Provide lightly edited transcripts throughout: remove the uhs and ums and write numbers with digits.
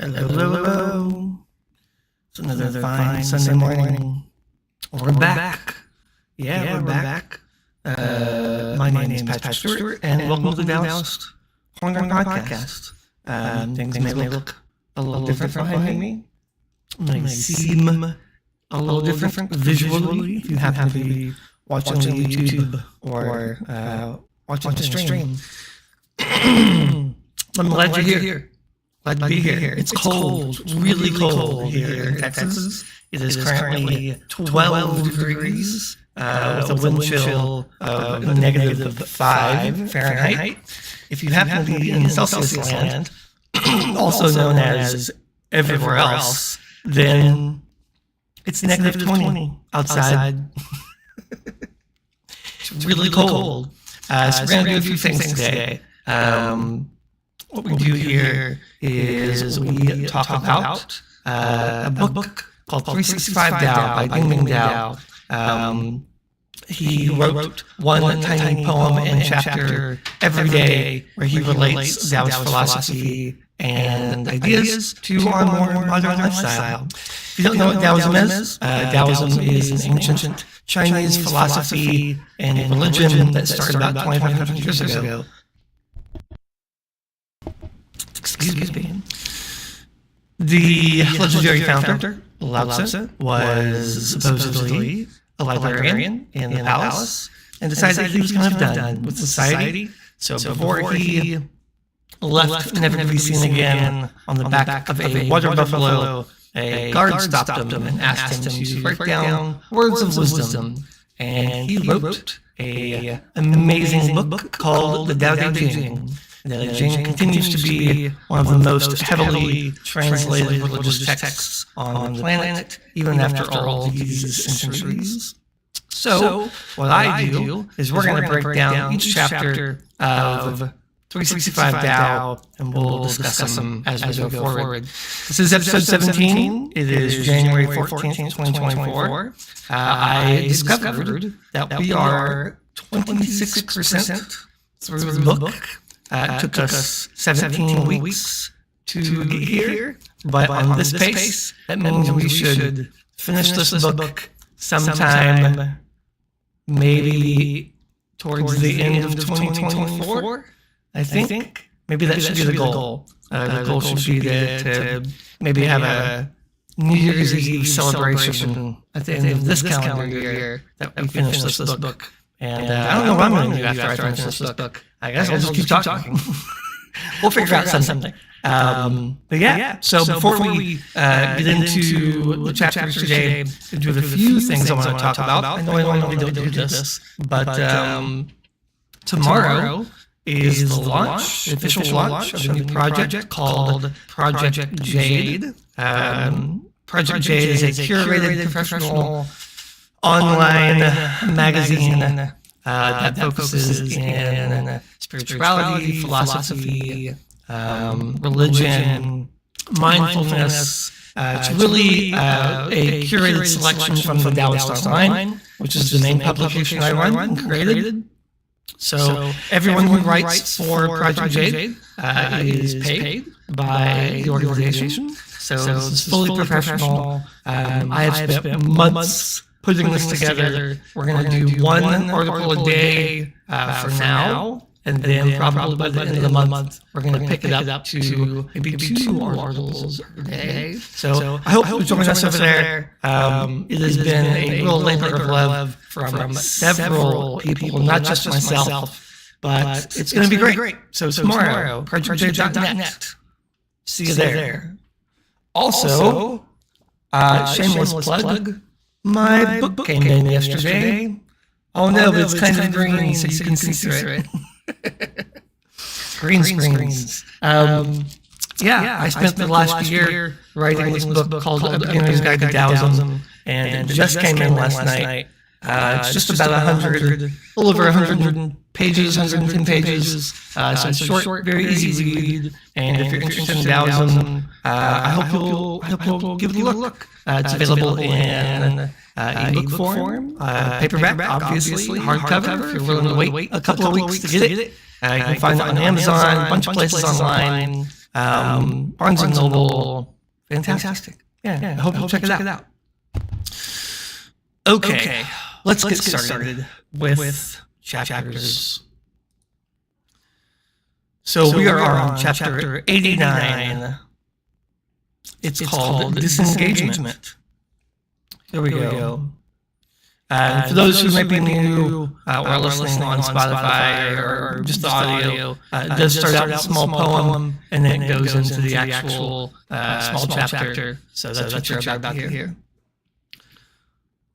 Hello, hello, hello. It's another fine Sunday morning. We're back. Yeah, we're back. My name is Patrick Stewart, and welcome to the Taoist Online podcast. Things may look a little different behind me. May seem a little different visually if you happen to be watching on YouTube or watching the stream. I'm glad you're here. Glad to be here. It's cold, really cold here in Texas. It is currently 12 degrees with a wind chill of -5 Fahrenheit. If you happen to be in Celsius land, also known as everywhere else, then it's -20 outside. It's really cold. So we're going to do a few things today. What we do here is we talk about a book called 365 Tao by Deng Ming-Dao. He wrote one tiny poem and chapter every day where he relates Taoist philosophy and ideas to our more modern lifestyle. If you don't know what Taoism is, Taoism is an ancient Chinese philosophy and religion that started about 2,500 years ago. Excuse me. The legendary founder, Lao Tzu, was supposedly a librarian in the palace and decided that he was kind of done with society. So before he left, never to be seen again, on the back of a water buffalo, a guard stopped him and asked him to break down words of wisdom. And he wrote an amazing book called the Tao Te Ching. The Jing continues to be one of the most heavily translated religious texts on the planet, even after all these centuries. So, what I do is we're going to break down each chapter of 365 Tao, and we'll discuss them as we go forward. This is episode 17. It is January 14th, 2024. I discovered that we are 26% through the book. It took us 17 weeks to get here, but on this pace, that means we should finish this book sometime maybe towards the end of 2024, I think. Maybe that should be the goal. The goal should be to maybe have a New Year's Eve celebration at the end of this calendar year that we finish this book. And I don't know what I'm going to do after I finish this book. I guess I'll just keep talking. We'll figure out something. But yeah, so before we get into the chapters today, there's a few things I want to talk about. I know I normally don't do this, but tomorrow is the launch, the official launch of a new project called Project Jade. Project Jade is a curated professional online magazine that focuses in spirituality, philosophy, religion, mindfulness. It's really a curated selection from the Taoist Online, which is the main publication I run and created. So everyone who writes for Project Jade is paid by the organization. So this is fully professional. I have spent months putting this together. We're going to do one article a day for now, and then probably by the end of the month, we're going to pick it up to maybe 2 articles per day. So I hope you'll join us over there. It has been a real labor of love from several people, not just myself, but it's going to be great. So tomorrow, projectjade.net. See you there. Also, shameless plug. My book came in yesterday. Oh no, but it's kind of green, so you can see through it. Green screens. Yeah, I spent the last year writing this book called A Beginner's Guide to Taoism, and it just came in last night. It's just about 100, a little over 100 pages, 110 pages. So it's short, very easy to read. And if you're interested in Taoism, I hope you'll give it a look. It's available in ebook form, paperback, obviously, hardcover. If you're willing to wait a couple of weeks to get it, you can find it on Amazon, a bunch of places online. Barnes & Noble. Fantastic. Yeah, I hope you'll check it out. Okay, let's get started with chapters. So we are on chapter 89. It's called Disengagement. Here we go. For those who might be new or listening on Spotify or just the audio, it does start out with a small poem and then it goes into the actual small chapter. So that's what you're about to hear.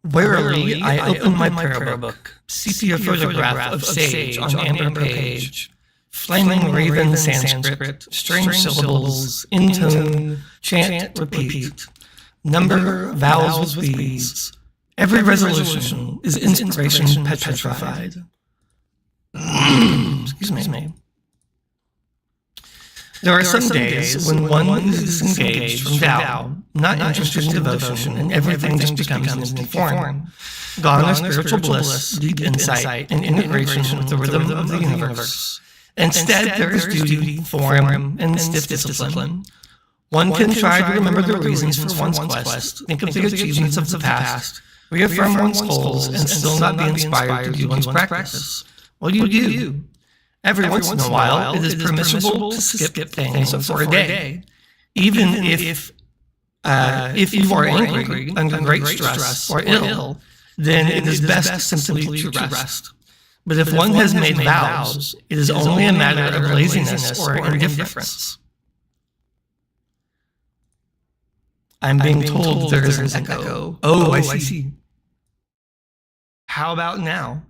Warily, I open my prayer book, sepia photograph of sage on amber page, flaming raven Sanskrit, strange syllables, intone, chant, repeat, number vowels with beads. Every resolution is inspiration petrified. Excuse me. There are some days when one is disengaged from Tao, not interested in devotion, and everything just becomes an instant form. Gone are spiritual bliss, deep insight, and integration with the rhythm of the universe. Instead, there is duty, form, and stiff discipline. One can try to remember the reasons for one's quest, think of the achievements of the past, reaffirm one's goals, and still not be inspired to do one's practice. What do you do? Every once in a while, it is permissible to skip things for a day. Even if you are angry, under great stress, or ill, then it is best simply to rest. But if one has made vows, it is only a matter of laziness or indifference. I'm being told there is an echo. Oh, I see. How about now?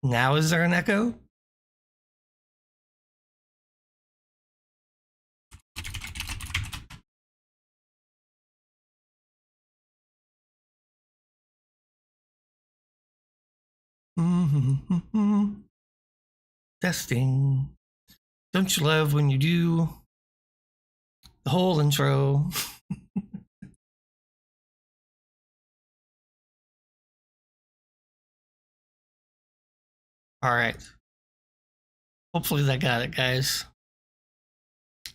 Now is there an echo? Testing. Don't you love when you do the whole intro? All right. Hopefully that got it, guys.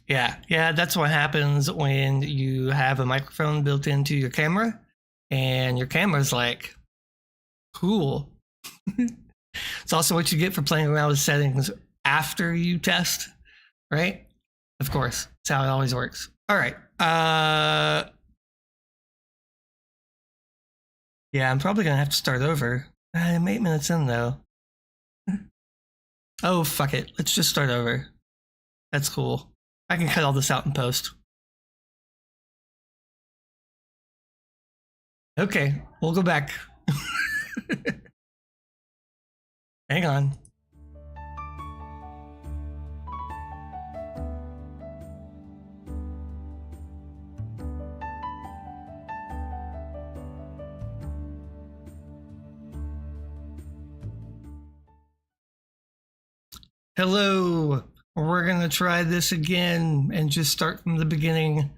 Yeah, that's what happens when you have a microphone built into your camera and your camera's like, cool. It's also what you get for playing around with settings after you test, right? Of course, that's how it always works. All right. Yeah, I'm probably going to have to start over. I'm 8 minutes in, though. Oh, fuck it. Let's just start over. That's cool. I can cut all this out in post. Okay, we'll go back. Hang on. Hello. We're going to try this again and just start from the beginning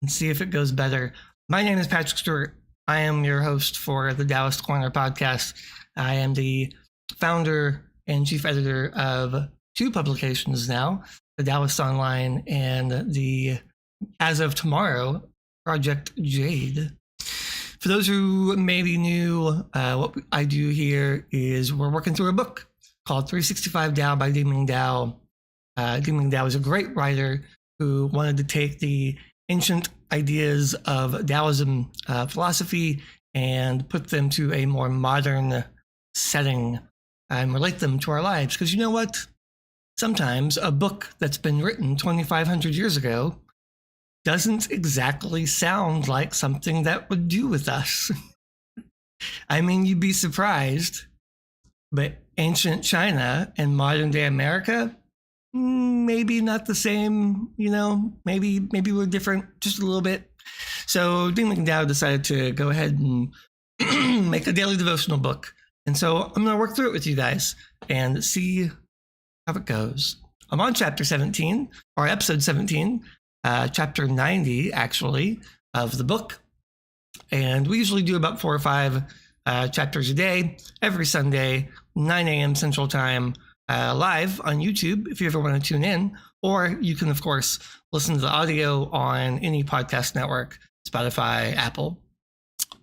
and see if it goes better. My name is Patrick Stewart. I am your host for the Taoist Corner podcast. I am the founder and chief editor of 2 publications now, the Taoist Online and the, as of tomorrow, Project Jade. For those who may be new, what I do here is we're working through a book called 365 Tao by Deng Ming-Dao. Deng Ming-Dao is a great writer who wanted to take the ancient ideas of Taoism philosophy and put them to a more modern setting and relate them to our lives. Because you know what? Sometimes a book that's been written 2,500 years ago doesn't exactly sound like something that would do with us. I mean, you'd be surprised, but ancient China and modern day America, maybe not the same, maybe we're different just a little bit. So Deng Ming-Dao decided to go ahead and make a daily devotional book. And so I'm going to work through it with you guys and see how it goes. I'm on chapter 17, or episode 17, chapter 90, actually, of the book. And we usually do about 4 or 5 chapters a day, every Sunday, 9 a.m. Central Time. live on YouTube if you ever want to tune in, or you can, of course, listen to the audio on any podcast network, Spotify, Apple.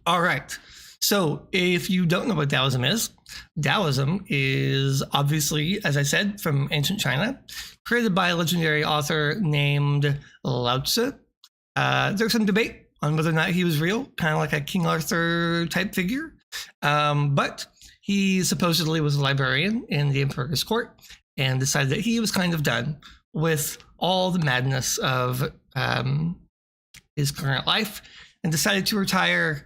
All right. So if you don't know what Taoism is obviously, as I said, from ancient China, created by a legendary author named Lao Tzu. There's some debate on whether or not he was real, kind of like a King Arthur type figure. But he supposedly was a librarian in the emperor's court and decided that he was kind of done with all the madness of his current life and decided to retire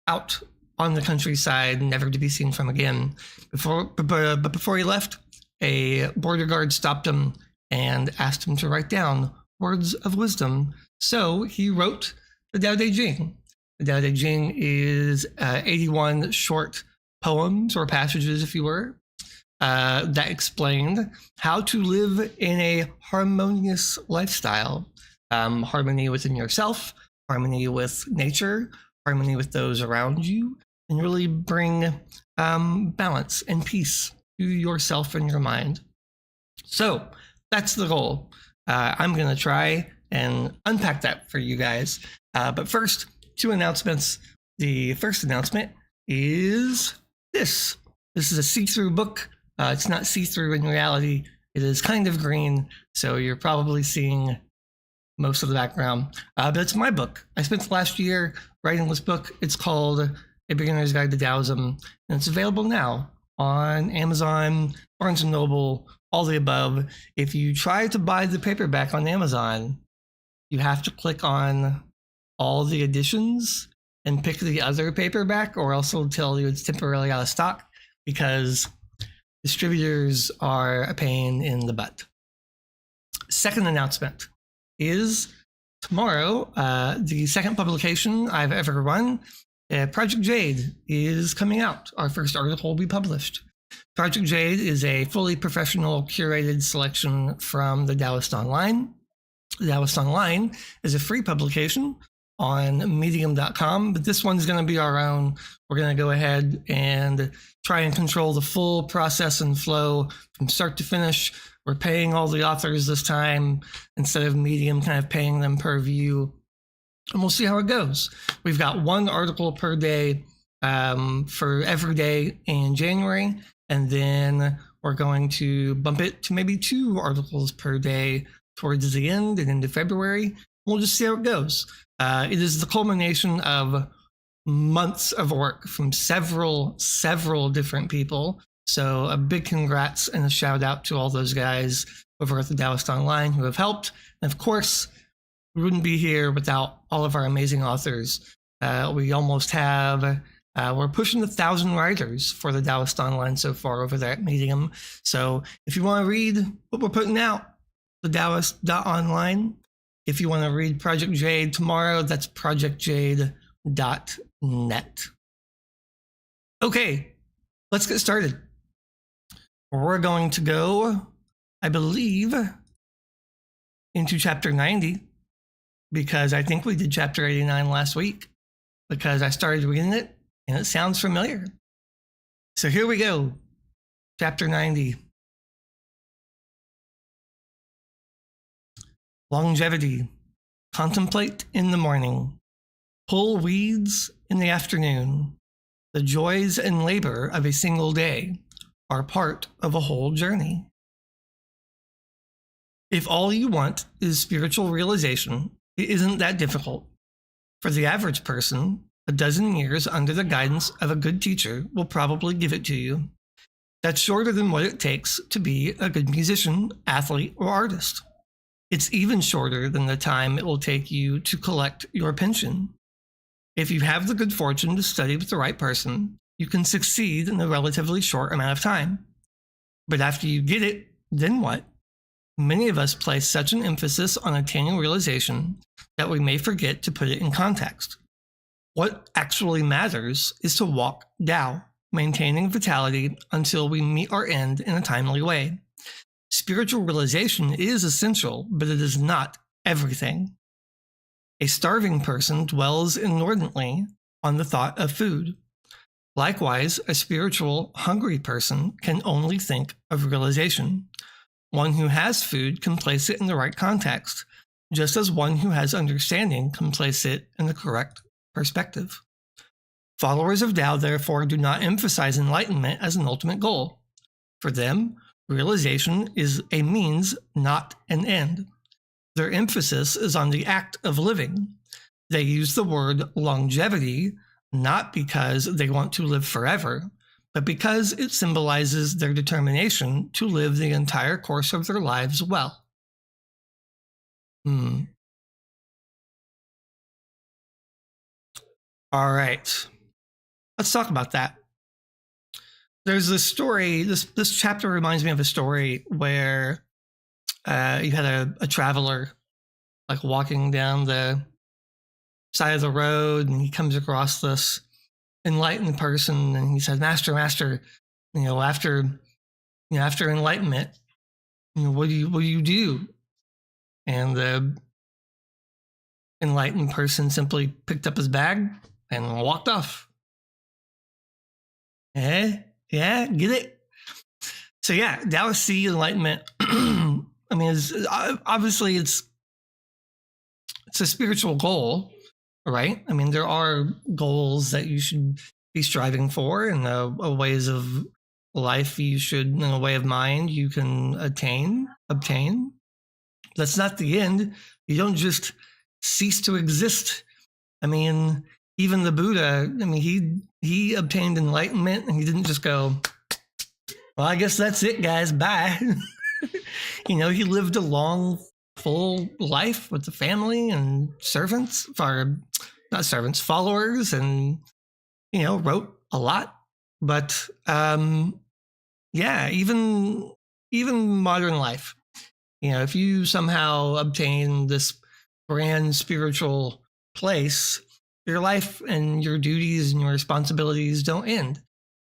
out on the countryside, never to be seen from again. But before he left, a border guard stopped him and asked him to write down words of wisdom. So he wrote the Tao Te Ching. The Tao Te Ching is 81 short poems or passages, if you were, that explained how to live in a harmonious lifestyle. Harmony within yourself, harmony with nature, harmony with those around you, and really bring balance and peace to yourself and your mind. So that's the goal. I'm going to try and unpack that for you guys. But first, 2 announcements. The first announcement is this. This is a see-through book. It's not see-through in reality. It is kind of green, so you're probably seeing most of the background. But it's my book. I spent the last year writing this book. It's called A Beginner's Guide to Taoism, and it's available now on Amazon, Barnes & Noble, all the above. If you try to buy the paperback on Amazon, you have to click on all the editions and pick the other paperback, or else it'll tell you it's temporarily out of stock because distributors are a pain in the butt. Second announcement is tomorrow, the second publication I've ever run, Project Jade, is coming out. Our first article will be published. Project Jade is a fully professional curated selection from the Taoist Online. The Taoist Online is a free publication on medium.com, but this one's going to be our own. We're going to go ahead and try and control the full process and flow from start to finish. We're paying all the authors this time instead of Medium kind of paying them per view. And we'll see how it goes. We've got 1 article per day for every day in January, and then we're going to bump it to maybe 2 articles per day towards the end and into February. We'll just see how it goes. It is the culmination of months of work from several different people. So a big congrats and a shout out to all those guys over at the Taoist Online who have helped. And of course, we wouldn't be here without all of our amazing authors. We almost have, we're pushing 1,000 writers for the Taoist Online so far over there at Medium. So if you want to read what we're putting out, the Taoist.online. If you want to read Project Jade tomorrow, that's projectjade.net. Okay, let's get started. We're going to go, I believe, into chapter 90, because I think we did chapter 89 last week, because I started reading it and it sounds familiar. So here we go. Chapter 90. Longevity. Contemplate in the morning. Pull weeds in the afternoon. The joys and labor of a single day are part of a whole journey. If all you want is spiritual realization, it isn't that difficult. For the average person, a dozen years under the guidance of a good teacher will probably give it to you. That's shorter than what it takes to be a good musician, athlete, or artist. It's even shorter than the time it will take you to collect your pension. If you have the good fortune to study with the right person, you can succeed in a relatively short amount of time. But after you get it, then what? Many of us place such an emphasis on attaining realization that we may forget to put it in context. What actually matters is to walk Tao, maintaining vitality until we meet our end in a timely way. Spiritual realization is essential, but it is not everything. A starving person dwells inordinately on the thought of food. Likewise, a spiritual, hungry person can only think of realization. One who has food can place it in the right context, just as one who has understanding can place it in the correct perspective. Followers of Tao, therefore, do not emphasize enlightenment as an ultimate goal. For them, realization is a means, not an end. Their emphasis is on the act of living. They use the word longevity not because they want to live forever, but because it symbolizes their determination to live the entire course of their lives well. All right. Let's talk about that. There's this story, this chapter reminds me of a story where you had a traveler like walking down the side of the road, and he comes across this enlightened person, and he says, Master, after enlightenment, what do you do? And the enlightened person simply picked up his bag and walked off. Yeah, get it? So yeah, Taoists see enlightenment. I mean, obviously it's a spiritual goal, right? I mean, there are goals that you should be striving for, and ways of life you should, in a way of mind, you can obtain. That's not the end. You don't just cease to exist. I mean, even the Buddha, I mean, he obtained enlightenment, and he didn't just go, well, I guess that's it, guys, bye. He lived a long, full life with the family and followers, and, wrote a lot. But, even modern life, if you somehow obtain this grand spiritual place, your life and your duties and your responsibilities don't end.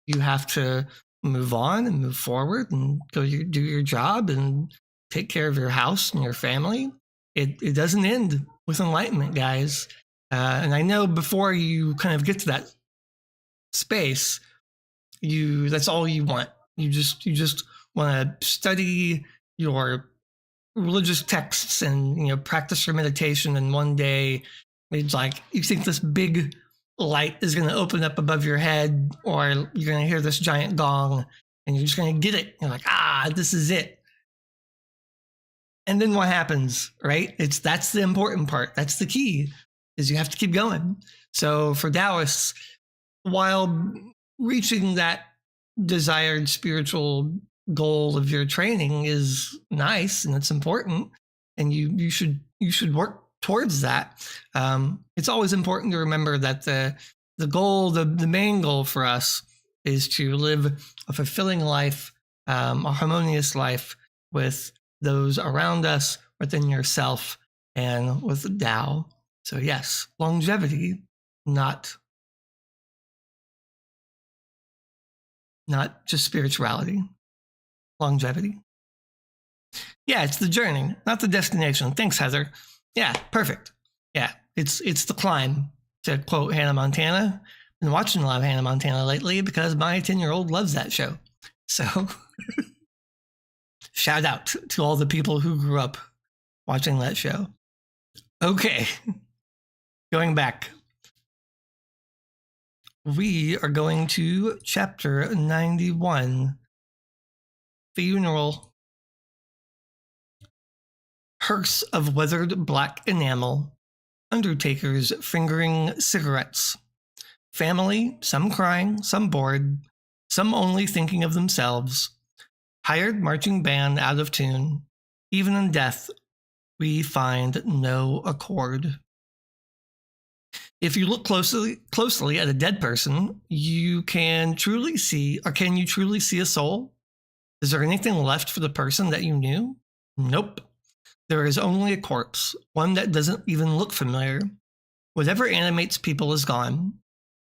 You have to move on and move forward and do your job and take care of your house and your family. It doesn't end with enlightenment, guys. And I know before you kind of get to that space, that's all you want. You just want to study your religious texts and practice your meditation, and one day it's like you think this big light is going to open up above your head, or you're going to hear this giant gong, and you're just going to get it. You're like, this is it. And then what happens, right? That's the important part. That's the key, is you have to keep going. So for Taoists, while reaching that desired spiritual goal of your training is nice and it's important, and you should work towards that, it's always important to remember that the goal, the main goal for us, is to live a fulfilling life, a harmonious life with those around us, within yourself, and with Tao. So yes, longevity, not just spirituality. Longevity. Yeah, it's the journey, not the destination. Thanks, Heather. Yeah, perfect. Yeah, it's the climb, to quote Hannah Montana. Been watching a lot of Hannah Montana lately because my 10-year-old loves that show. So shout out to all the people who grew up watching that show. Okay, going back. We are going to chapter 91, Funeral. Hearse of weathered black enamel, undertakers fingering cigarettes, family, some crying, some bored, some only thinking of themselves, hired marching band out of tune. Even in death, we find no accord. If you look closely at a dead person, can you truly see a soul? Is there anything left for the person that you knew? Nope. There is only a corpse, one that doesn't even look familiar. Whatever animates people is gone.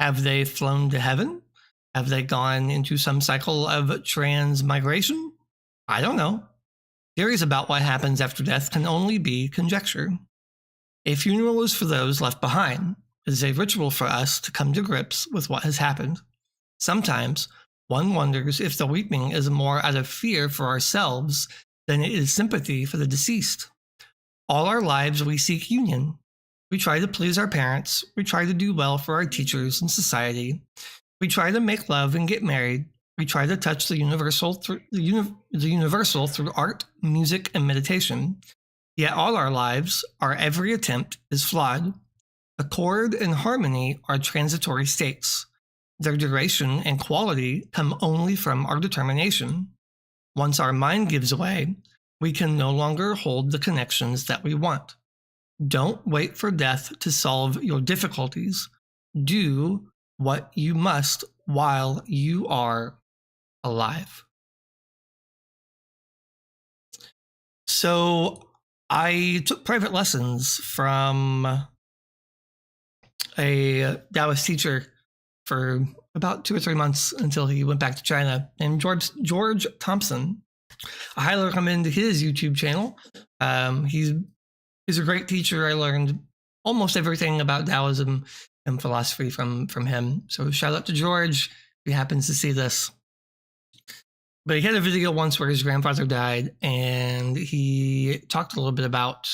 Have they flown to heaven? Have they gone into some cycle of transmigration? I don't know. Theories about what happens after death can only be conjecture. A funeral is for those left behind. It is a ritual for us to come to grips with what has happened. Sometimes one wonders if the weeping is more out of fear for ourselves than it is sympathy for the deceased. All our lives we seek union. We try to please our parents. We try to do well for our teachers and society. We try to make love and get married. We try to touch the universal through art, music, and meditation. Yet all our lives, our every attempt, is flawed. Accord and harmony are transitory states. Their duration and quality come only from our determination. Once our mind gives way, we can no longer hold the connections that we want. Don't wait for death to solve your difficulties. Do what you must while you are alive. So I took private lessons from a Taoist teacher for about 2 or 3 months until he went back to China, named George Thompson. I highly recommend his YouTube channel. He's a great teacher. I learned almost everything about Taoism and philosophy from him. So shout out to George if he happens to see this. But he had a video once where his grandfather died, and he talked a little bit about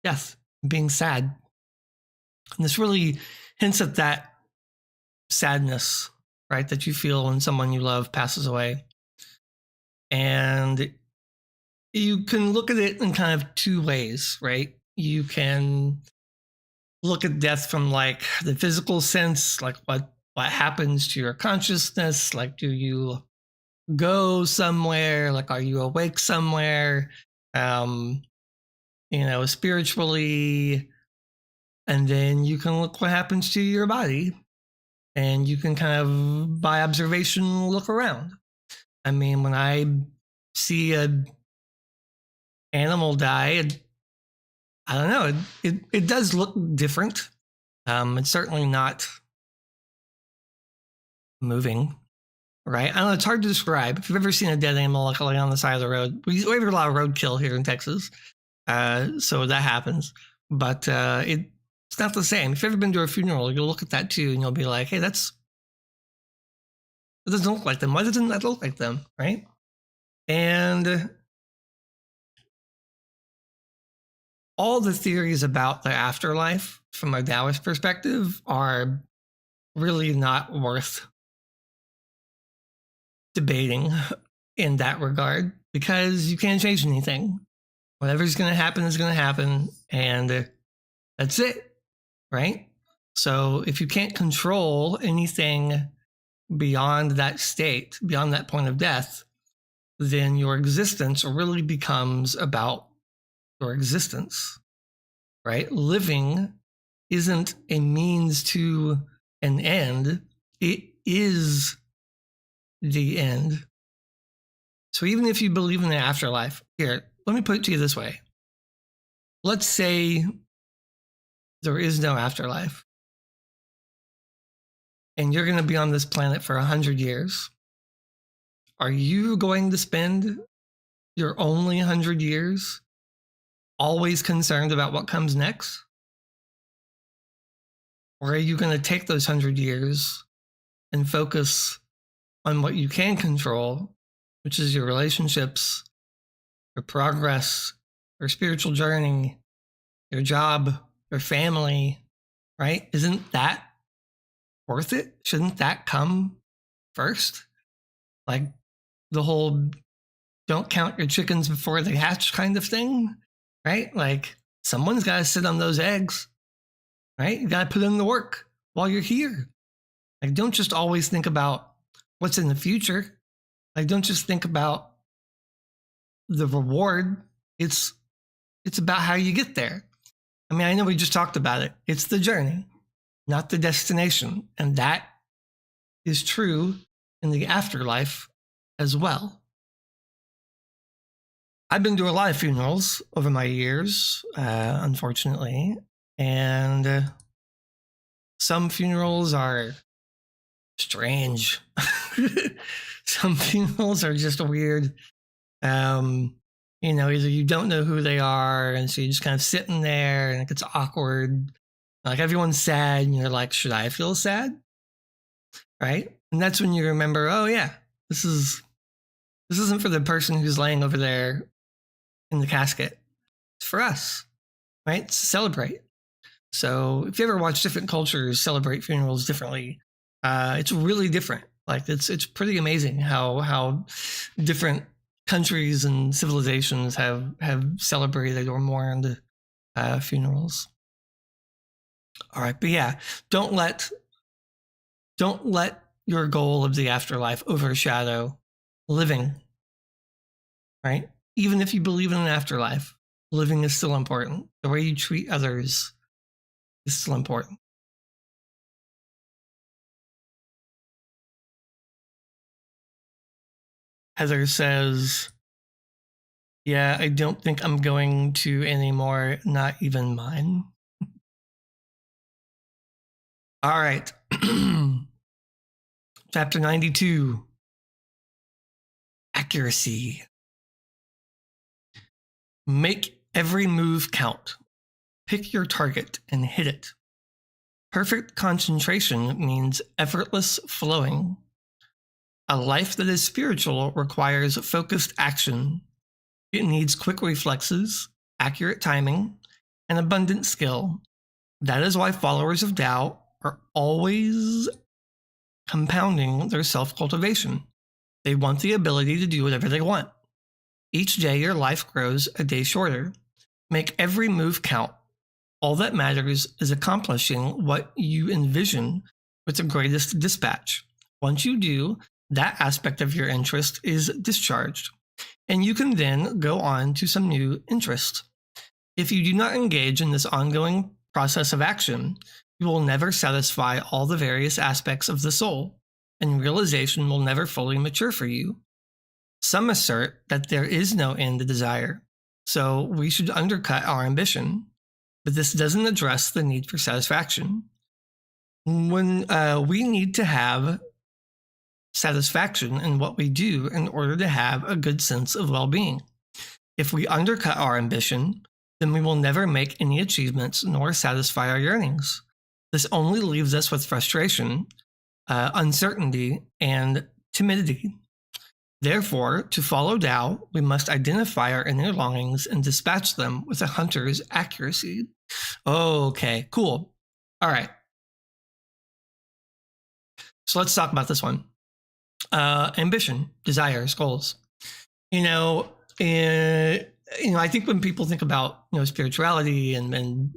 death, being sad. And this really hints at that sadness, right, that you feel when someone you love passes away. And you can look at it in kind of two ways, right? You can look at death from like the physical sense, like what happens to your consciousness, like do you go somewhere, like are you awake somewhere, spiritually. And then you can look what happens to your body, and you can kind of by observation look around. I mean, when I see an animal die, I don't know, it does look different. It's certainly not moving, right? I don't know, it's hard to describe. If you've ever seen a dead animal like on the side of the road, we have a lot of roadkill here in Texas, so that happens. But it's not the same. If you've ever been to a funeral, you'll look at that too, and you'll be like, hey, it doesn't look like them. Why doesn't that look like them, right? And all the theories about the afterlife from a Taoist perspective are really not worth debating in that regard, because you can't change anything. Whatever's going to happen is going to happen, and that's it, right? So if you can't control anything beyond that state, beyond that point of death, then your existence really becomes about your existence, right? Living isn't a means to an end. It is the end. So even if you believe in the afterlife, here, let me put it to you this way. Let's say there is no afterlife, and you're going to be on this planet for 100 years. Are you going to spend your only 100 years always concerned about what comes next? Or are you going to take those 100 years and focus on what you can control, which is your relationships, your progress, your spiritual journey, your job, your family, right? Isn't that worth it? Shouldn't that come first? Like the whole don't count your chickens before they hatch kind of thing, right? Like someone's got to sit on those eggs, right? You got to put in the work while you're here. Like don't just always think about what's in the future. Like don't just think about the reward. It's about how you get there. I mean, I know we just talked about it. It's the journey, not the destination. And that is true in the afterlife as well. I've been to a lot of funerals over my years, unfortunately. And some funerals are strange. Some funerals are just weird. Either you don't know who they are, and so you're just kind of sitting there, and it gets awkward. Like everyone's sad and you're like, should I feel sad? Right? And that's when you remember, oh yeah, this isn't for the person who's laying over there in the casket. It's for us, right? To celebrate. So if you ever watch different cultures celebrate funerals differently, it's really different. Like it's pretty amazing how different countries and civilizations have celebrated or mourned funerals. All right, but yeah, don't let your goal of the afterlife overshadow living. Right? Even if you believe in an afterlife, living is still important. The way you treat others is still important. Heather says, yeah, I don't think I'm going to anymore, not even mine. All right. Chapter 92, accuracy. Make every move count. Pick your target and hit it. Perfect concentration means effortless flowing. A life that is spiritual requires focused action. It needs quick reflexes, accurate timing, and abundant skill. That is why followers of Tao are always compounding their self-cultivation. They want the ability to do whatever they want. Each day your life grows a day shorter. Make every move count. All that matters is accomplishing what you envision with the greatest dispatch. Once you do, that aspect of your interest is discharged, and you can then go on to some new interest. If you do not engage in this ongoing process of action, you will never satisfy all the various aspects of the soul, and realization will never fully mature for you. Some assert that there is no end to desire, so we should undercut our ambition, but this doesn't address the need for satisfaction. When we need to have satisfaction in what we do in order to have a good sense of well-being. If we undercut our ambition, then we will never make any achievements nor satisfy our yearnings. This only leaves us with frustration, uncertainty, and timidity. Therefore, to follow Tao, we must identify our inner longings and dispatch them with a hunter's accuracy. Okay, cool. All right. So let's talk about this one. Ambition, desires, goals. I think when people think about spirituality and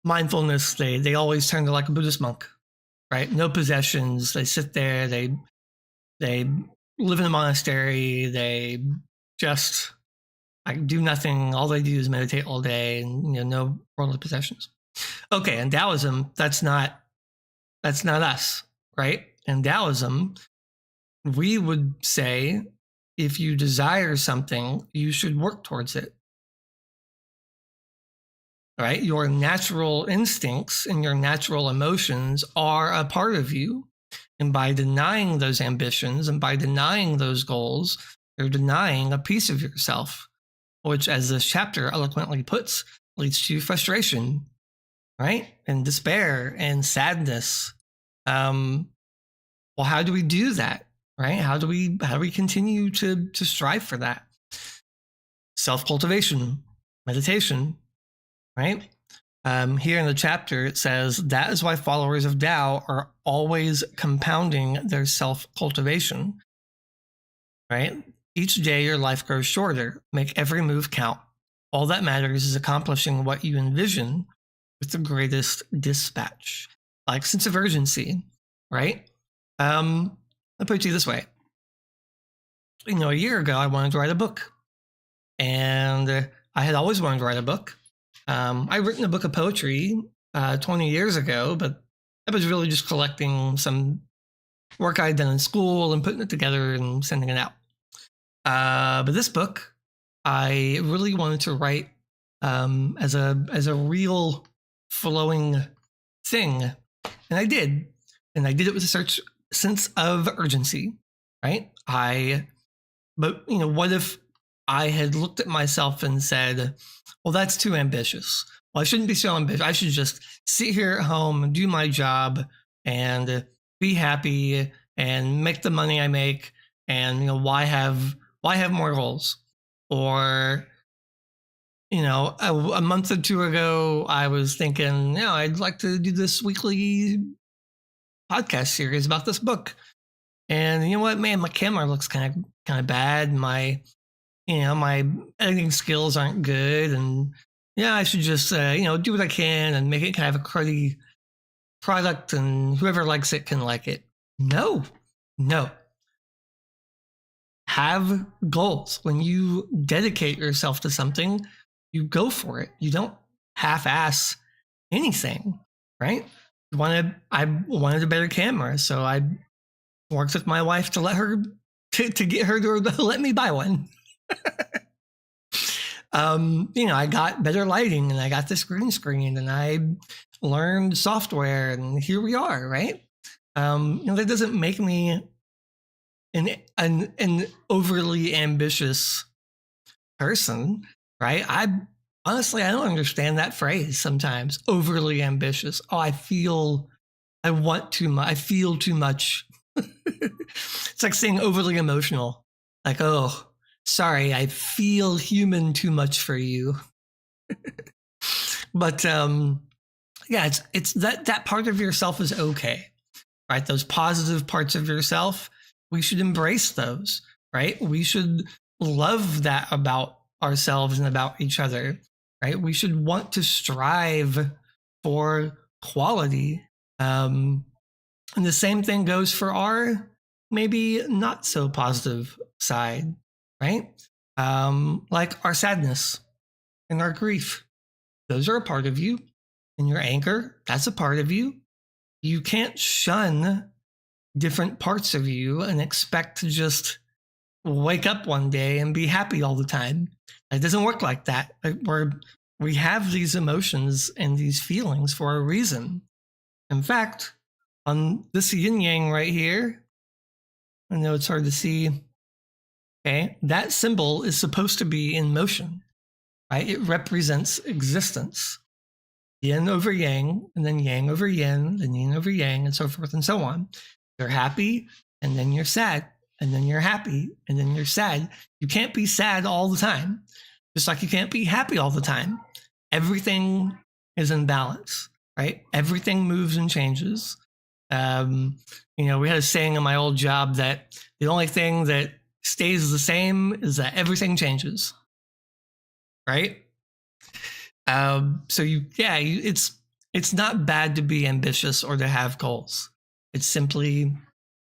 mindfulness, they always turn to like a Buddhist monk, right? No possessions. They sit there. They live in a monastery. They just do nothing. All they do is meditate all day, and no worldly possessions. Okay, in Taoism, that's not us, right? In Taoism, we would say if you desire something, you should work towards it. Right? Your natural instincts and your natural emotions are a part of you. And by denying those ambitions and by denying those goals, you're denying a piece of yourself, which, as this chapter eloquently puts, leads to frustration, right? And despair and sadness. Well, how do we do that, right? How do we continue to strive for that? Self-cultivation, meditation, right? Here in the chapter, it says, that is why followers of Tao are always compounding their self-cultivation, right? Each day your life grows shorter. Make every move count. All that matters is accomplishing what you envision with the greatest dispatch. Like sense of urgency, right? I'll put it to you this way. A year ago, I wanted to write a book. And I had always wanted to write a book. I'd written a book of poetry 20 years ago, but I was really just collecting some work I had done in school and putting it together and sending it out. But this book, I really wanted to write as a real flowing thing. And I did. And I did it with a sense of urgency, right? But what if I had looked at myself and said, well, that's too ambitious. well, I shouldn't be so ambitious. I should just sit here at home and do my job and be happy and make the money I make. And, why have more goals? Or, a month or two ago, I was thinking, I'd like to do this weekly podcast series about this book. And you know what, man, my camera looks kind of bad. My editing skills aren't good. And I should just, do what I can and make it kind of a cruddy product, and whoever likes it can like it. No. Have goals. When you dedicate yourself to something, you go for it. You don't half-ass anything, right? I wanted a better camera, so I worked with my wife to get her to let me buy one. I got better lighting, and I got this green screen, and I learned software, and here we are, right? That doesn't make me an overly ambitious person, right? I don't understand that phrase sometimes. Overly ambitious. Oh, I feel too much. It's like saying overly emotional. Like, oh, sorry, I feel human too much for you. But it's that part of yourself is okay, right? Those positive parts of yourself, we should embrace those, right? We should love that about ourselves and about each other, right? We should want to strive for quality. And the same thing goes for our maybe not so positive side, right? Like our sadness and our grief. Those are a part of you. And your anger, that's a part of you. You can't shun different parts of you and expect to just wake up one day and be happy all the time. It doesn't work like that. We have these emotions and these feelings for a reason. In fact, on this yin yang right here, I know it's hard to see, okay, that symbol is supposed to be in motion, right? It represents existence. Yin over yang, and then yang over yin, then yin over yang, and so forth and so on. You're happy, and then you're sad, and then you're happy, and then you're sad. You can't be sad all the time, just like you can't be happy all the time. Everything is in balance, right? Everything moves and changes. We had a saying in my old job that the only thing that stays the same is that everything changes, right? It's not bad to be ambitious or to have goals. It simply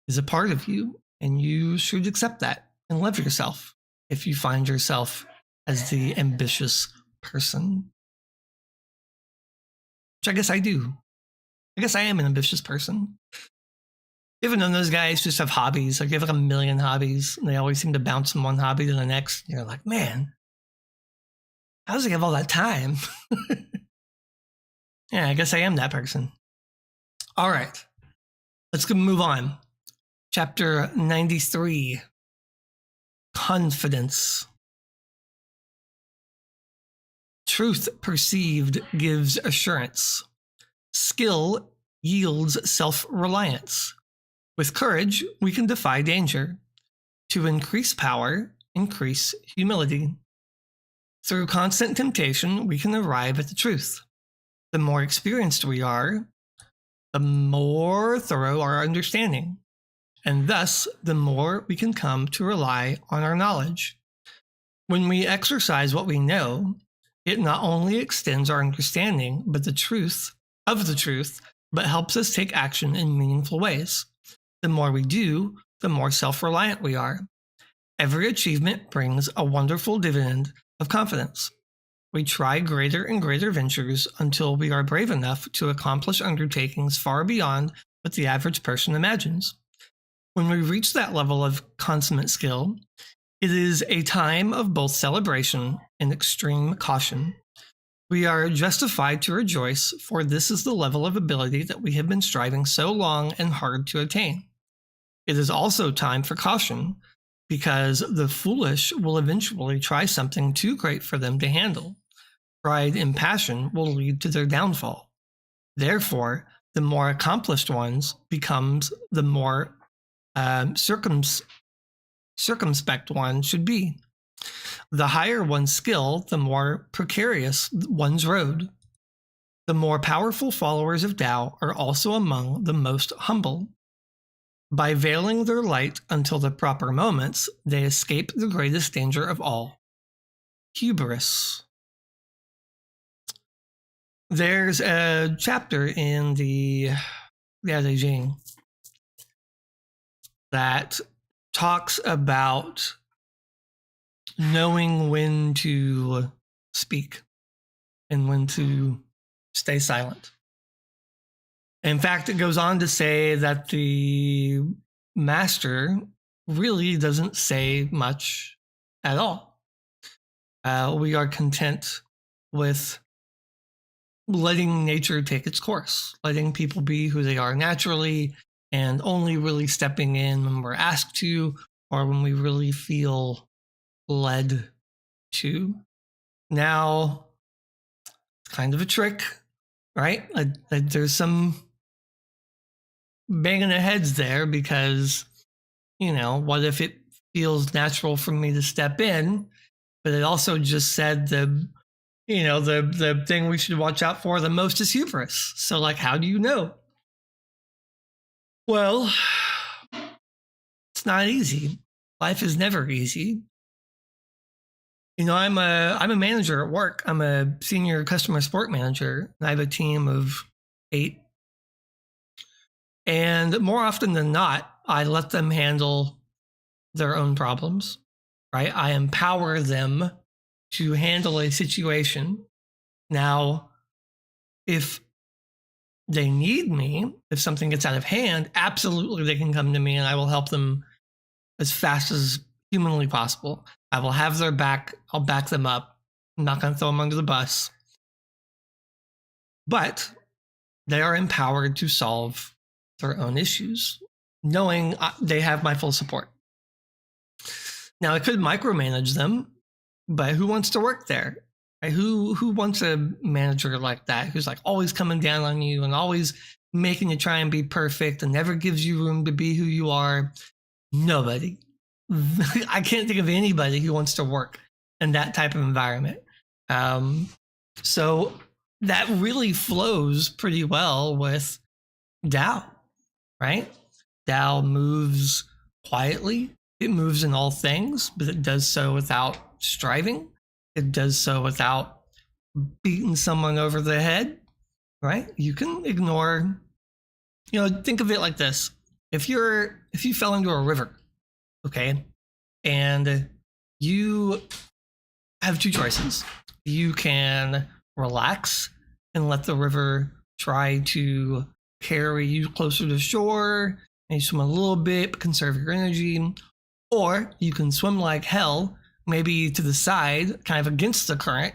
is a part of you, and you should accept that and love yourself if you find yourself as the ambitious person. Which I guess I do. I guess I am an ambitious person. Even though those guys just have hobbies, like they have like a million hobbies, and they always seem to bounce from one hobby to the next. You're like, man, how does he have all that time? Yeah, I guess I am that person. All right, let's go move on. Chapter 93, Confidence. Truth perceived gives assurance. Skill yields self-reliance. With courage, we can defy danger. To increase power, increase humility. Through constant temptation, we can arrive at the truth. The more experienced we are, the more thorough our understanding, and thus the more we can come to rely on our knowledge. When we exercise what we know, it not only extends our understanding of the truth, but helps us take action in meaningful ways. The more we do, the more self-reliant we are. Every achievement brings a wonderful dividend of confidence. We try greater and greater ventures until we are brave enough to accomplish undertakings far beyond what the average person imagines. When we reach that level of consummate skill, it is a time of both celebration and extreme caution. We are justified to rejoice, for this is the level of ability that we have been striving so long and hard to attain. It is also time for caution, because the foolish will eventually try something too great for them to handle. pride and passion will lead to their downfall. Therefore, the more accomplished ones becomes the more circumspect one should be. The higher one's skill, the more precarious one's road. The more powerful followers of Tao are also among the most humble. By veiling their light until the proper moments, they escape the greatest danger of all, hubris. There's a chapter in the De Jing that talks about knowing when to speak and when to stay silent. In fact, it goes on to say that the master really doesn't say much at all. We are content with letting nature take its course, letting people be who they are naturally, and only really stepping in when we're asked to or when we really feel led to. Now, it's kind of a trick, right? There's some banging the heads there because, what if it feels natural for me to step in, but it also just said the thing we should watch out for the most is hubris. So, how do you know? Well, it's not easy. Life is never easy. I'm a manager at work. I'm a senior customer support manager. I have a team of 8. And more often than not, I let them handle their own problems, right? I empower them to handle a situation. Now, if they need me, if something gets out of hand, absolutely they can come to me and I will help them as fast as humanly possible. I will have their back. I'll back them up. I'm not going to throw them under the bus. But they are empowered to solve their own issues, knowing they have my full support. Now, I could micromanage them, but who wants to work there? Right? Who wants a manager like that, who's always coming down on you and always making you try and be perfect and never gives you room to be who you are? Nobody. I can't think of anybody who wants to work in that type of environment. So that really flows pretty well with Tao, right? Tao moves quietly. It moves in all things, but it does so without striving. It does so without beating someone over the head, right? You can ignore, think of it like this. If you fell into a river, okay, and you have 2 choices. You can relax and let the river try to carry you closer to shore, and you swim a little bit, but conserve your energy. Or you can swim like hell, maybe to the side, kind of against the current,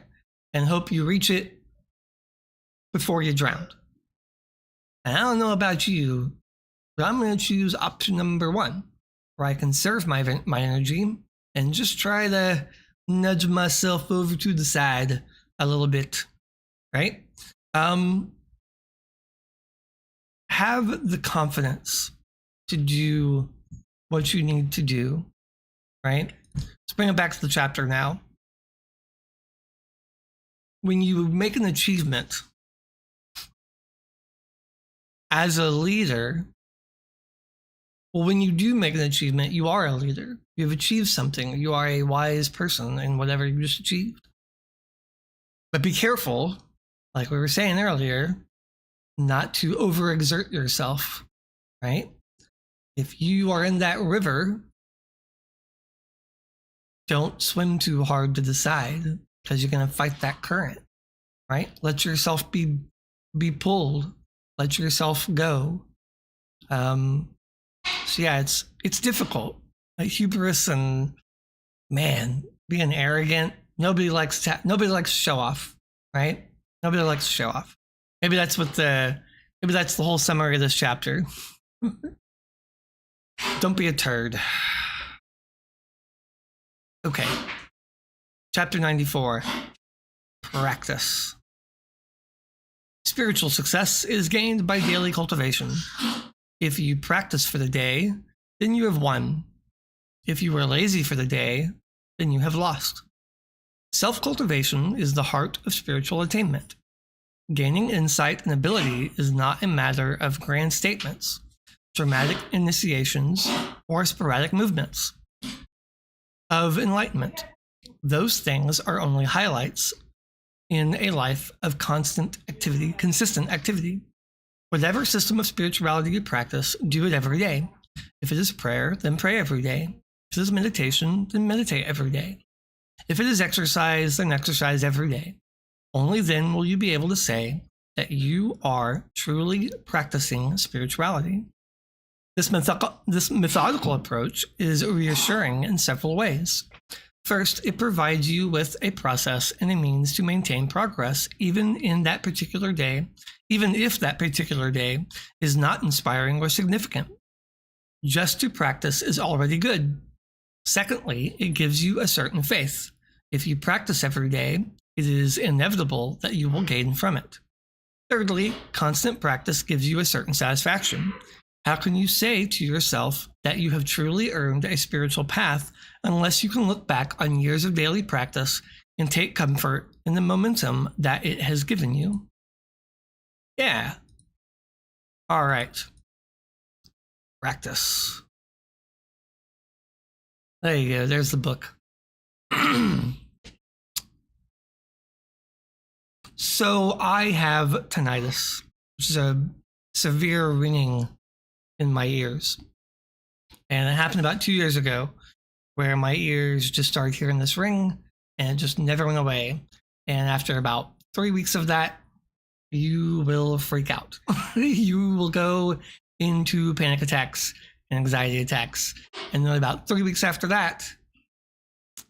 and hope you reach it before you drown. And I don't know about you, but I'm going to choose option number 1, where I conserve my energy and just try to nudge myself over to the side a little bit, right? Have the confidence to do what you need to do, right? Let's bring it back to the chapter now. When you make an achievement as a leader, well, when you do make an achievement, you are a leader. You have achieved something. You are a wise person in whatever you just achieved. But be careful, like we were saying earlier, not to overexert yourself, right? If you are in that river, don't swim too hard to the side because you're going to fight that current, right? Let yourself be pulled. Let yourself go. So yeah, it's difficult. Hubris and, man, being arrogant. Nobody likes to show off, right? Nobody likes to show off. Maybe that's the whole summary of this chapter. Don't be a turd. Okay. Chapter 94. practice. Spiritual success is gained by daily cultivation. If you practice for the day, then you have won. If you are lazy for the day, then you have lost. Self-cultivation is the heart of spiritual attainment. Gaining insight and ability is not a matter of grand statements, dramatic initiations, or sporadic movements of enlightenment. Those things are only highlights in a life of consistent activity. Whatever system of spirituality you practice, do it every day. If it is prayer, then pray every day. If it is meditation, then meditate every day. If it is exercise, then exercise every day. Only then will you be able to say that you are truly practicing spirituality. This methodical approach is reassuring in several ways. First, it provides you with a process and a means to maintain progress even if that particular day is not inspiring or significant. Just to practice is already good. Secondly, it gives you a certain faith. If you practice every day, it is inevitable that you will gain from it. Thirdly, constant practice gives you a certain satisfaction. How can you say to yourself that you have truly earned a spiritual path unless you can look back on years of daily practice and take comfort in the momentum that it has given you? Yeah. All right. Practice. There you go. There's the book. So I have tinnitus, which is a severe ringing in my ears. And it happened about 2 years ago, where my ears just started hearing this ring and it just never went away. And after about 3 weeks of that, you will freak out. You will go into panic attacks and anxiety attacks. And then about 3 weeks after that,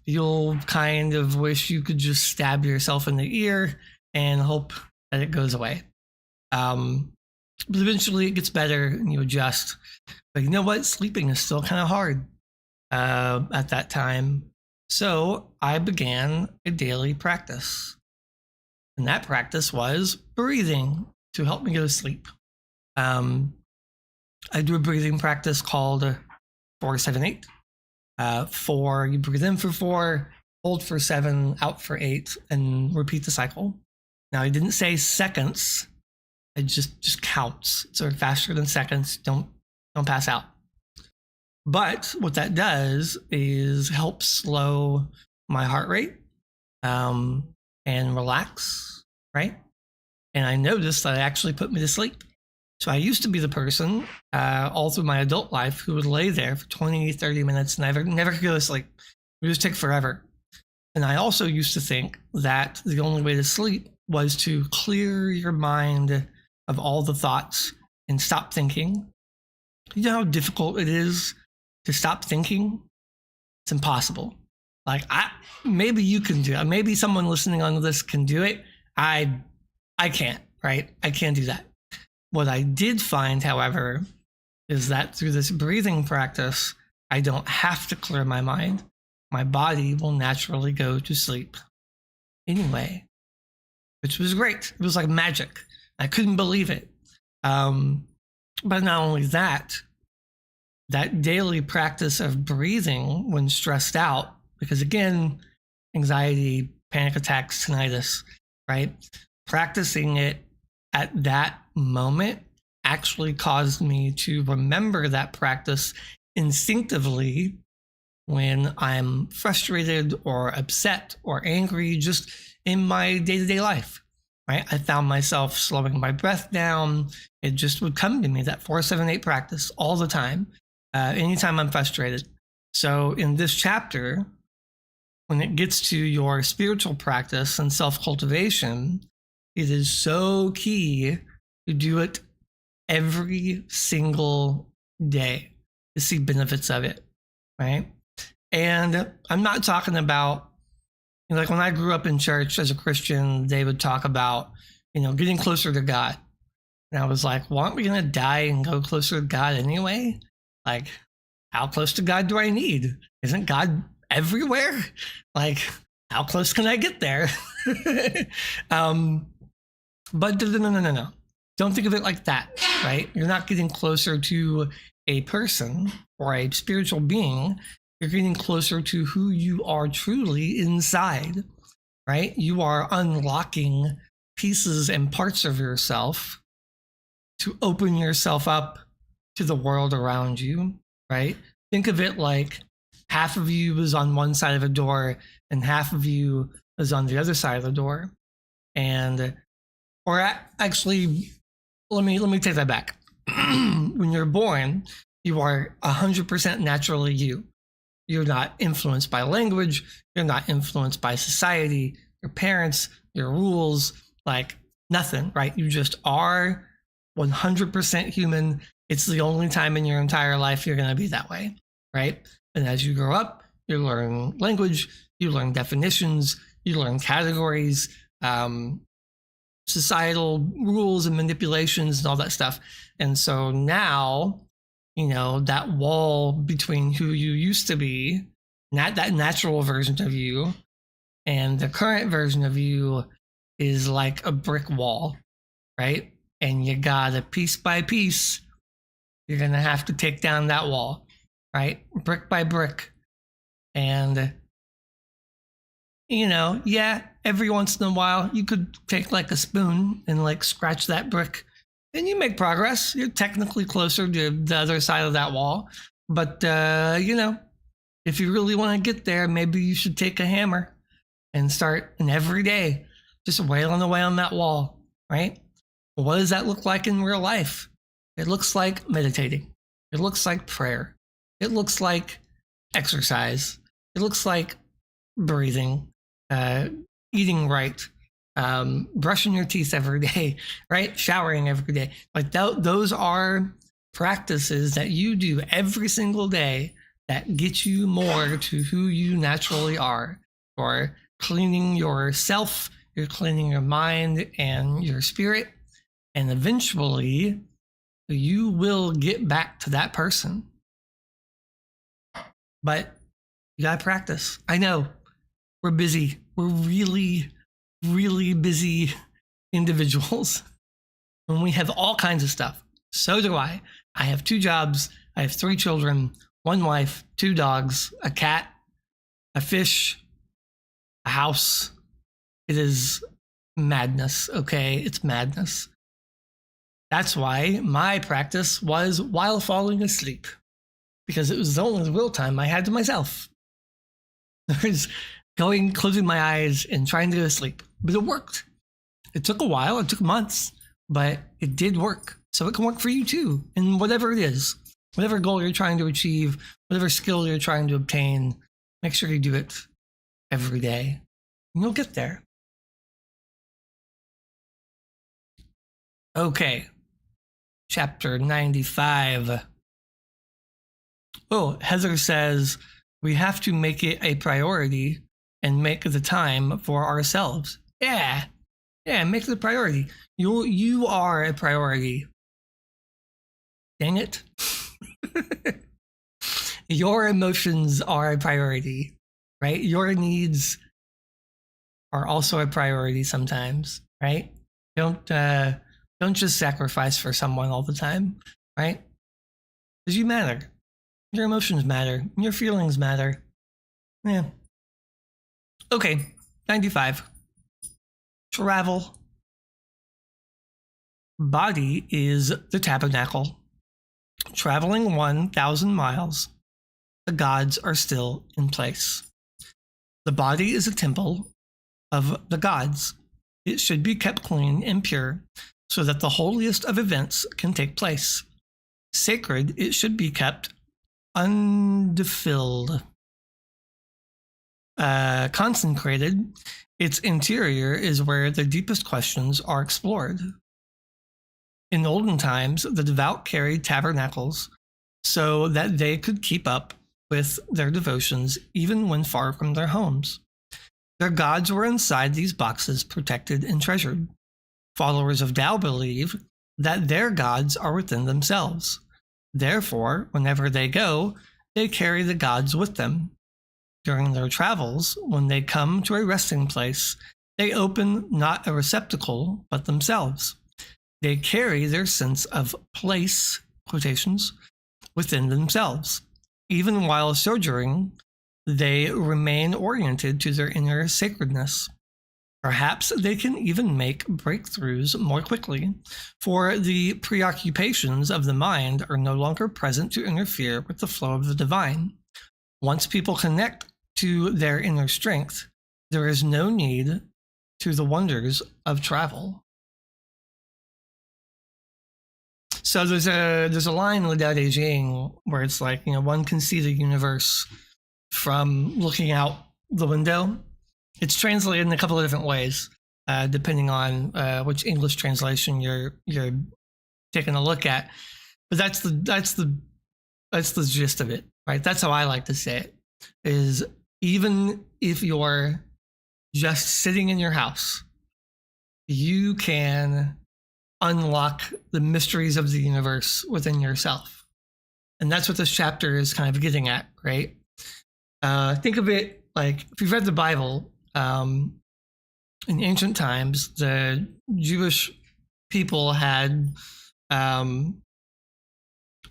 you'll kind of wish you could just stab yourself in the ear and hope that it goes away. But eventually it gets better and you adjust. But you know what? Sleeping is still kind of hard at that time. So I began a daily practice. And that practice was breathing to help me go to sleep. I do a breathing practice called 4-7-8. 4, you breathe in for 4, hold for 7, out for 8, and repeat the cycle. Now, I didn't say seconds. It just counts. So faster than seconds. Don't pass out. But what that does is help slow my heart rate and relax, right? And I noticed that it actually put me to sleep. So I used to be the person all through my adult life who would lay there for 20, 30 minutes and never could go to sleep. It would just take forever. And I also used to think that the only way to sleep was to clear your mind of all the thoughts and stop thinking. You know how difficult it is to stop thinking? It's impossible. Like, maybe you can do it. Maybe someone listening on this can do it. I can't, right? I can't do that. What I did find, however, is that through this breathing practice, I don't have to clear my mind. My body will naturally go to sleep anyway, which was great. It was like magic. I couldn't believe it. But not only that, that daily practice of breathing when stressed out, because again, anxiety, panic attacks, tinnitus, right? Practicing it at that moment actually caused me to remember that practice instinctively when I'm frustrated or upset or angry, just in my day-to-day life, right? I found myself slowing my breath down. It just would come to me, that 4-7-8 practice all the time, anytime I'm frustrated. So in this chapter, when it gets to your spiritual practice and self-cultivation, it is so key to do it every single day to see benefits of it, right? And I'm not talking about, like when I grew up in church as a Christian, they would talk about, getting closer to God. And I was like, well, aren't we going to die and go closer to God anyway? Like, how close to God do I need? Isn't God everywhere? Like, how close can I get there? But no. Don't think of it like that, right? You're not getting closer to a person or a spiritual being. You're getting closer to who you are truly inside, right? You are unlocking pieces and parts of yourself to open yourself up to the world around you, right? Think of it like half of you is on one side of a door and half of you is on the other side of the door. Actually, let me take that back. When you're born, you are 100% naturally you. You're not influenced by language. You're not influenced by society, your parents, your rules, like nothing, right? You just are 100% human. It's the only time in your entire life you're going to be that way, right? And as you grow up, you learn language, you learn definitions, you learn categories, societal rules and manipulations and all that stuff. And so now, that wall between who you used to be, not that natural version of you, and the current version of you is like a brick wall, right? And you gotta, piece by piece, you're gonna have to take down that wall, right? Brick by brick. And, every once in a while, you could take like a spoon and like scratch that brick, and you make progress. You're technically closer to the other side of that wall. But, if you really want to get there, maybe you should take a hammer and start an every day just wailing away on that wall, right? Well, what does that look like in real life? It looks like meditating. It looks like prayer. It looks like exercise. It looks like breathing, eating right, brushing your teeth every day, right? Showering every day. Like those are practices that you do every single day that get you more to who you naturally are. Or cleaning yourself, you're cleaning your mind and your spirit, and eventually you will get back to that person. But you gotta practice. I know we're busy. We're really, really busy individuals. And we have all kinds of stuff. So do I. I have 2 jobs. I have 3 children, 1 wife, 2 dogs, a cat, a fish, a house. It is madness, okay? It's madness. That's why my practice was while falling asleep, because it was the only real time I had to myself. It was closing my eyes and trying to go to sleep. But it worked. It took a while. It took months, but it did work. So it can work for you too. And whatever it is, whatever goal you're trying to achieve, whatever skill you're trying to obtain, make sure you do it every day. And you'll get there. Okay. Chapter 95. Oh, Heather says, we have to make it a priority and make the time for ourselves. Yeah, make it a priority. You are a priority. Dang it. Your emotions are a priority, right? Your needs are also a priority sometimes, right? Don't just sacrifice for someone all the time, right? Because you matter. Your emotions matter. Your feelings matter. Yeah. Okay, 95. Travel. Body is the tabernacle. Traveling 1,000 miles, the gods are still in place. The body is a temple of the gods. It should be kept clean and pure so that the holiest of events can take place. Sacred, it should be kept undefiled. Consecrated, its interior is where the deepest questions are explored. In olden times, the devout carried tabernacles so that they could keep up with their devotions even when far from their homes. Their gods were inside these boxes, protected and treasured. Followers of Tao believe that their gods are within themselves. Therefore, whenever they go, they carry the gods with them. During their travels, when they come to a resting place, They open not a receptacle, but themselves. They carry their sense of place, quotations, within themselves. Even while sojourning, they remain oriented to their inner sacredness. Perhaps they can even make breakthroughs more quickly, for the preoccupations of the mind are no longer present to interfere with the flow of the divine. Once people connect to their inner strength, there is no need to the wonders of travel. So there's a line in the Tao Te Ching where it's like, one can see the universe from looking out the window. It's translated in a couple of different ways, depending on which English translation you're taking a look at. But that's the gist of it, right? That's how I like to say it. Is even if you're just sitting in your house, you can unlock the mysteries of the universe within yourself. And that's what this chapter is kind of getting at, right? Think of it like if you've read the Bible, in ancient times, the Jewish people had, oh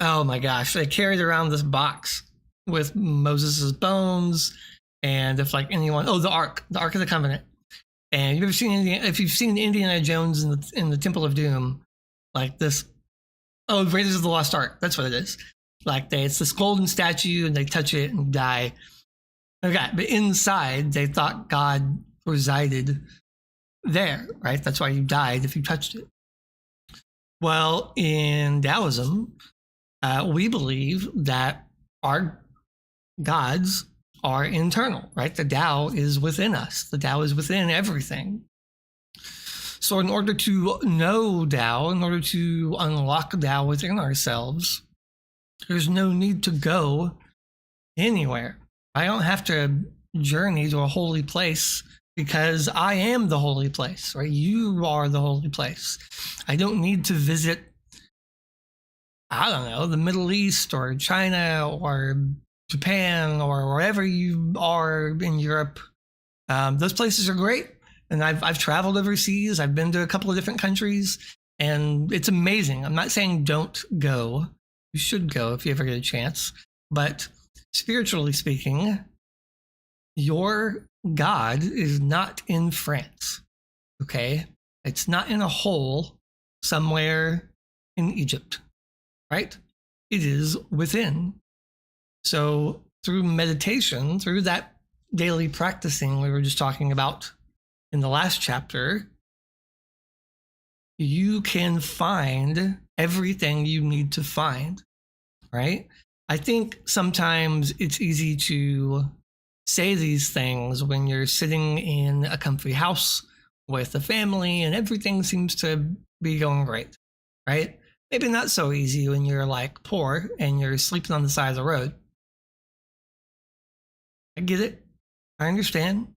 my gosh, they carried around this box with Moses' bones. And if like anyone, the Ark of the Covenant. And if you've seen Indiana Jones in the Temple of Doom, like this, Raiders of the Lost Ark, that's what it is. Like it's this golden statue and they touch it and die. Okay, but inside they thought God resided there, right? That's why you died if you touched it. Well, in Taoism, we believe that our gods are internal, right? The Tao is within us. The Tao is within everything. So in order to know Tao, in order to unlock Tao within ourselves, there's no need to go anywhere. I don't have to journey to a holy place because I am the holy place, right? You are the holy place. I don't need to visit, I don't know, the Middle East or China or Japan or wherever you are in Europe. Those places are great. And I've traveled overseas. I've been to a couple of different countries and it's amazing. I'm not saying don't go. You should go if you ever get a chance. But spiritually speaking, your God is not in France, okay? It's not in a hole somewhere in Egypt, right? It is within. So through meditation, through that daily practicing we were just talking about in the last chapter, you can find everything you need to find, right? I think sometimes it's easy to say these things when you're sitting in a comfy house with a family and everything seems to be going great, right? Maybe not so easy when you're like poor and you're sleeping on the side of the road. I get it. I understand.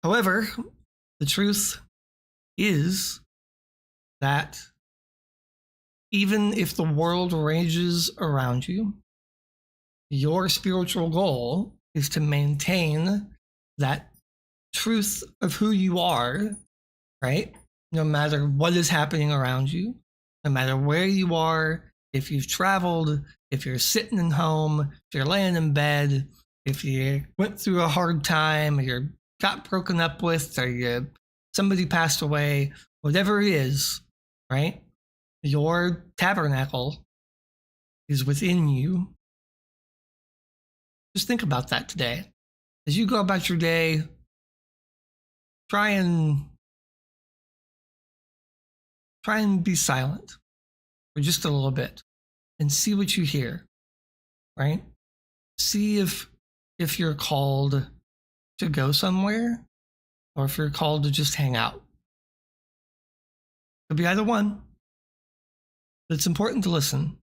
However, the truth is that even if the world rages around you, your spiritual goal is to maintain that truth of who you are, right? No matter what is happening around you, no matter where you are, if you've traveled, if you're sitting at home, if you're laying in bed, if you went through a hard time, or you got broken up with, or somebody passed away, whatever it is, right? Your tabernacle is within you. Just think about that today. As you go about your day, try and be silent for just a little bit and see what you hear, right? See if you're called to go somewhere or if you're called to just hang out. Could be either one. But it's important to listen,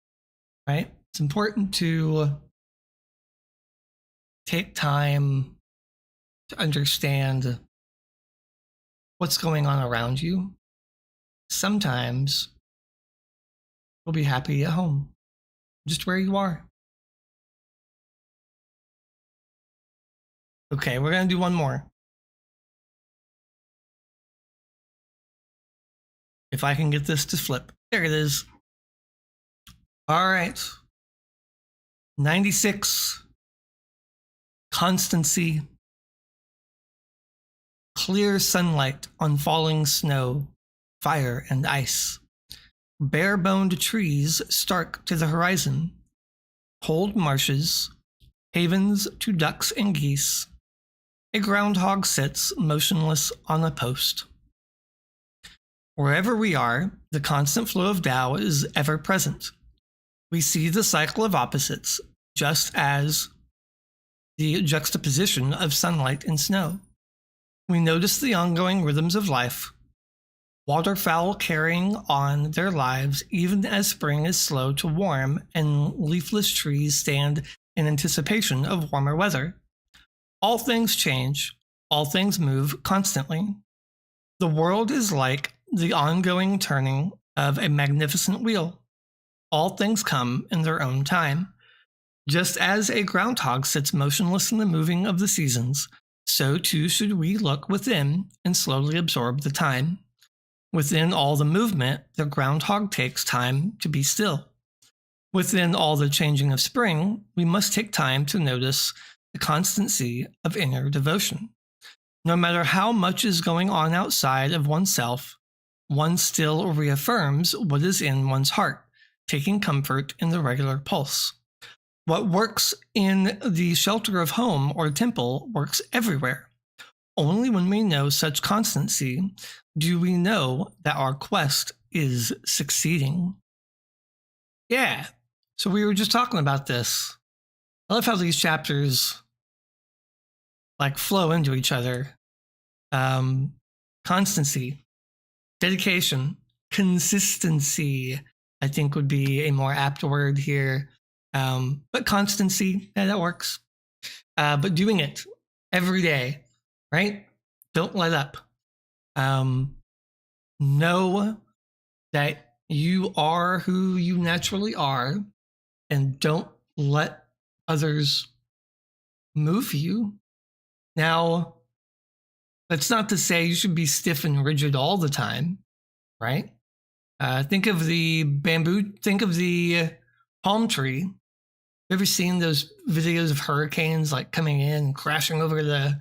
right? It's important to take time to understand what's going on around you. Sometimes you'll be happy at home, just where you are. Okay, we're going to do one more. If I can get this to flip. There it is. All right. 96. Constancy. Clear sunlight on falling snow, fire and ice. Bare-boned trees stark to the horizon. Cold marshes, havens to ducks and geese. A groundhog sits motionless on a post. Wherever we are, the constant flow of Tao is ever present. We see the cycle of opposites, just as the juxtaposition of sunlight and snow. We notice the ongoing rhythms of life, waterfowl carrying on their lives even as spring is slow to warm and leafless trees stand in anticipation of warmer weather. All things change, all things move constantly. The world is like the ongoing turning of a magnificent wheel. All things come in their own time. Just as a groundhog sits motionless in the moving of the seasons, so too should we look within and slowly absorb the time. Within all the movement, the groundhog takes time to be still. Within all the changing of spring, we must take time to notice the constancy of inner devotion. No matter how much is going on outside of oneself, one still reaffirms what is in one's heart, taking comfort in the regular pulse. What works in the shelter of home or temple works everywhere. Only when we know such constancy do we know that our quest is succeeding. Yeah, so we were just talking about this. I love how these chapters flow into each other. Constancy, dedication, consistency, I think would be a more apt word here. But constancy, yeah, that works. But doing it every day, right? Don't let up. Know that you are who you naturally are, and don't let others move you. Now, that's not to say you should be stiff and rigid all the time, right? Think of the palm tree. You ever seen those videos of hurricanes coming in and crashing over the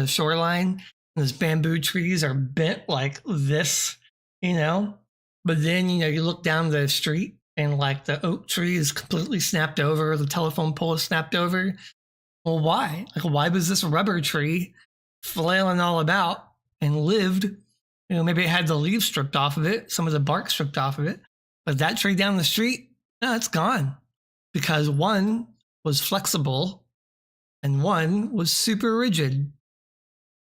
shoreline? And those bamboo trees are bent like this, But then, you look down the street and the oak tree is completely snapped over, the telephone pole is snapped over. Well, why? Why was this rubber tree flailing all about and lived? Maybe it had the leaves stripped off of it, some of the bark stripped off of it. But that tree down the street, no, it's gone. Because one was flexible and one was super rigid.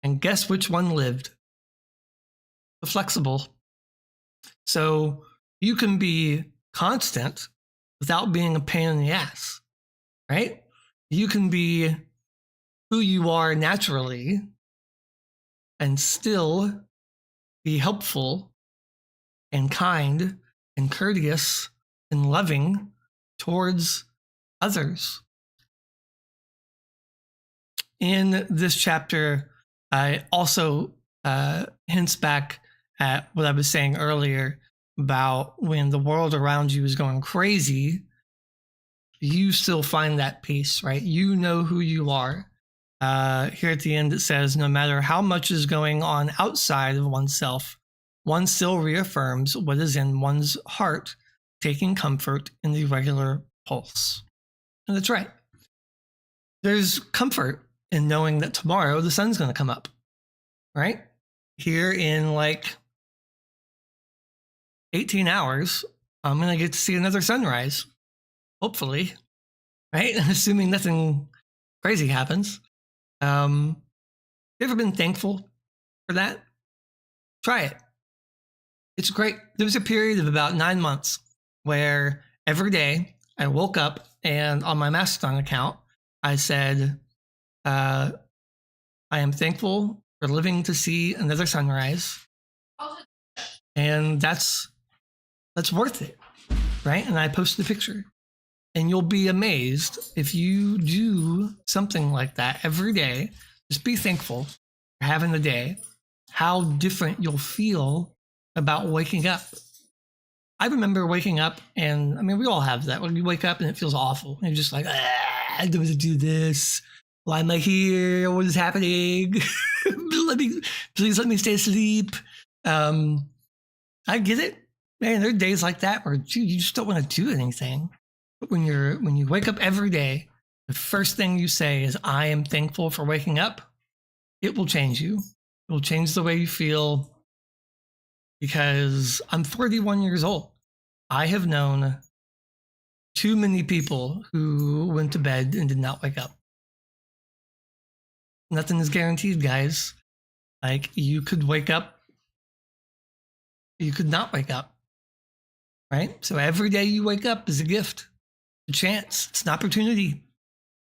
And guess which one lived? The flexible. So you can be constant without being a pain in the ass, right? You can be who you are naturally and still be helpful and kind and courteous and loving towards others. In this chapter, I also hints back at what I was saying earlier about when the world around you is going crazy, you still find that peace, right? You know who you are. Here at the end, it says, no matter how much is going on outside of oneself, one still reaffirms what is in one's heart, taking comfort in the regular pulse. And that's right. There's comfort in knowing that tomorrow the sun's going to come up, right? Here in 18 hours, I'm going to get to see another sunrise. Hopefully, right? Assuming nothing crazy happens. You ever been thankful for that? Try it. It's great. There was a period of about 9 months where every day I woke up and on my Mastodon account, I said, I am thankful for living to see another sunrise. And that's worth it, right? And I posted a picture. And you'll be amazed if you do something like that every day. Just be thankful for having the day. how different you'll feel about waking up. I remember waking up, and I mean, we all have that. When you wake up and it feels awful, and you're just like, I don't want to do this. Why am I here? What is happening? Please let me stay asleep. I get it. Man, there are days like that where you just don't want to do anything. But when you wake up every day, the first thing you say is, I am thankful for waking up. It will change you. It will change the way you feel. Because I'm 41 years old. I have known too many people who went to bed and did not wake up. Nothing is guaranteed, guys. Like, you could wake up, you could not wake up, right? So every day you wake up is a gift, a chance, it's an opportunity.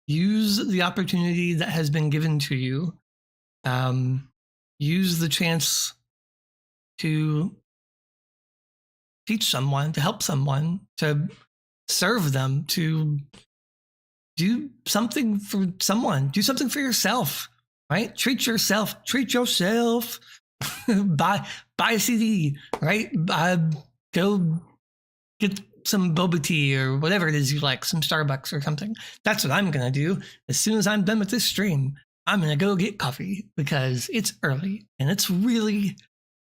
Use the opportunity that has been given to you. Use the chance to teach someone, to help someone, to serve them, to do something for someone, do something for yourself, right? Treat yourself. buy a CD, right? Go get some boba tea or whatever it is you like, some Starbucks or something. That's what I'm going to do. As soon as I'm done with this stream, I'm going to go get coffee because it's early and it's really,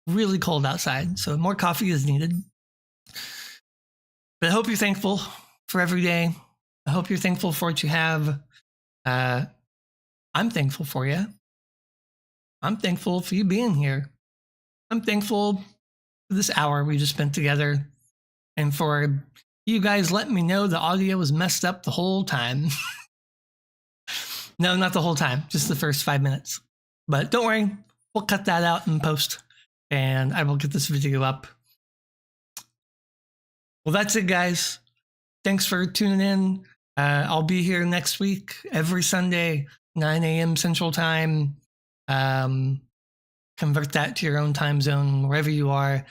really cold outside. So more coffee is needed. But I hope you're thankful for every day. I hope you're thankful for what you have. I'm thankful for you. I'm thankful for you being here. I'm thankful for this hour we just spent together and for you guys letting me know the audio was messed up the whole time. No, not the whole time, just the first 5 minutes. But don't worry, we'll cut that out in post and I will get this video up. Well, that's it, guys. Thanks for tuning in. I'll be here next week, every Sunday, 9 a.m. Central Time. Convert that to your own time zone, wherever you are. You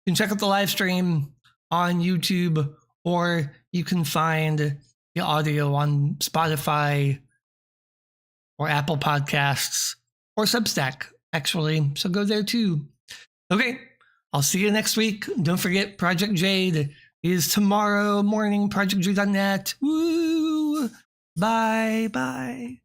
can check out the live stream on YouTube, or you can find the audio on Spotify or Apple Podcasts or Substack, actually. So go there too. Okay, I'll see you next week. Don't forget, Project Jade is tomorrow morning, projectjade.net. Woo! Bye.